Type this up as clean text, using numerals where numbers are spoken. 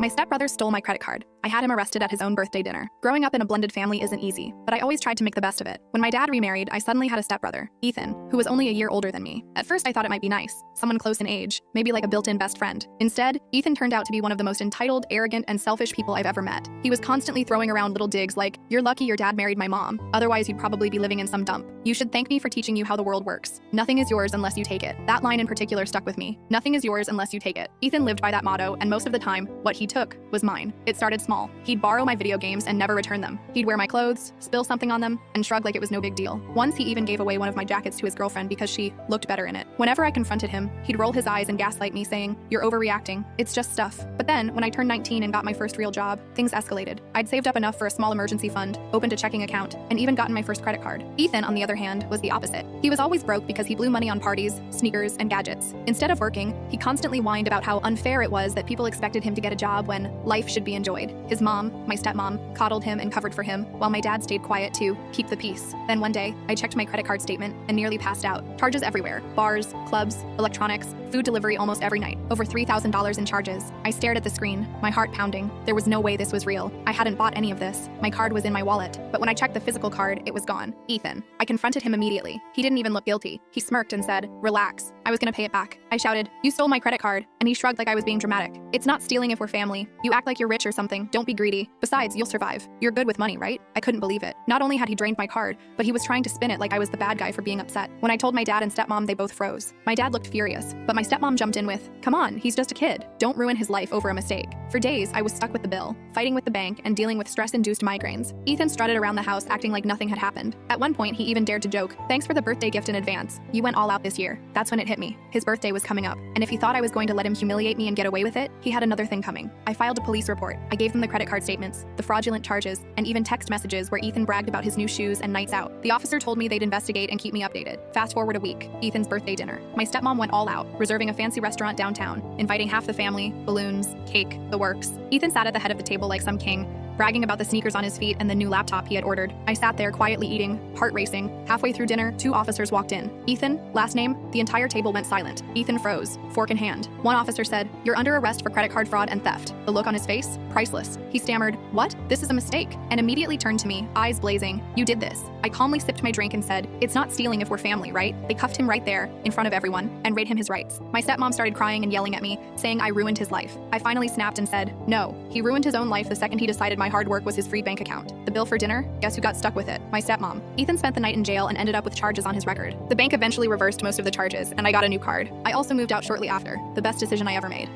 My stepbrother stole my credit card. I had him arrested at his own birthday dinner. Growing up in a blended family isn't easy, but I always tried to make the best of it. When my dad remarried, I suddenly had a stepbrother, Ethan, who was only a year older than me. At first, I thought it might be nice, someone close in age, maybe like a built-in best friend. Instead, Ethan turned out to be one of the most entitled, arrogant, and selfish people I've ever met. He was constantly throwing around little digs like, "You're lucky your dad married my mom, otherwise you'd probably be living in some dump. You should thank me for teaching you how the world works. Nothing is yours unless you take it." That line in particular stuck with me. Nothing is yours unless you take it. Ethan lived by that motto, and most of the time, what he took was mine. It started small. He'd borrow my video games and never return them. He'd wear my clothes, spill something on them, and shrug like it was no big deal. Once he even gave away one of my jackets to his girlfriend because she looked better in it. Whenever I confronted him, he'd roll his eyes and gaslight me saying, "You're overreacting. It's just stuff." But then, when I turned 19 and got my first real job, things escalated. I'd saved up enough for a small emergency fund, opened a checking account, and even gotten my first credit card. Ethan, on the other hand, was the opposite. He was always broke because he blew money on parties, sneakers, and gadgets. Instead of working, he constantly whined about how unfair it was that people expected him to get a job when life should be enjoyed. His mom, my stepmom, coddled him and covered for him, while my dad stayed quiet to keep the peace. Then one day, I checked my credit card statement and nearly passed out. Charges everywhere. Bars, clubs, electronics, food delivery almost every night. Over $3,000 in charges. I stared at the screen, my heart pounding. There was no way this was real. I hadn't bought any of this. My card was in my wallet. But when I checked the physical card, it was gone. Ethan. I confronted him immediately. He didn't even look guilty. He smirked and said, "Relax. I was gonna pay it back." I shouted, "You stole my credit card," and he shrugged like I was being dramatic. "It's not stealing if we're family. You act like you're rich or something. Don't be greedy. Besides, you'll survive. You're good with money, right?" I couldn't believe it. Not only had he drained my card, but he was trying to spin it like I was the bad guy for being upset. When I told my dad and stepmom, they both froze. My dad looked furious, but my stepmom jumped in with, "Come on, he's just a kid. Don't ruin his life over a mistake." For days, I was stuck with the bill, fighting with the bank and dealing with stress-induced migraines. Ethan strutted around the house acting like nothing had happened. At one point, he even dared to joke, "Thanks for the birthday gift in advance. You went all out this year." That's when it hit me. His birthday was coming up, and if he thought I was going to let him humiliate me and get away with it, he had another thing coming. I filed a police report. I gave them the credit card statements, the fraudulent charges, and even text messages where Ethan bragged about his new shoes and nights out. The officer told me they'd investigate and keep me updated. Fast forward a week, Ethan's birthday dinner. My stepmom went all out, reserving a fancy restaurant downtown, inviting half the family, balloons, cake, the works. Ethan sat at the head of the table like some king, bragging about the sneakers on his feet and the new laptop he had ordered. I sat there quietly eating, heart racing. Halfway through dinner, two officers walked in. "Ethan, last name?" The entire table went silent. Ethan froze, fork in hand. One officer said, "You're under arrest for credit card fraud and theft." The look on his face, priceless. He stammered, "What? This is a mistake," and immediately turned to me, eyes blazing. "You did this." I calmly sipped my drink and said, "It's not stealing if we're family, right?" They cuffed him right there, in front of everyone, and read him his rights. My stepmom started crying and yelling at me, saying I ruined his life. I finally snapped and said, "No, he ruined his own life the second he decided my hard work was his free bank account." The bill for dinner? Guess who got stuck with it? My stepmom. Ethan spent the night in jail and ended up with charges on his record. The bank eventually reversed most of the charges, and I got a new card. I also moved out shortly after. The best decision I ever made.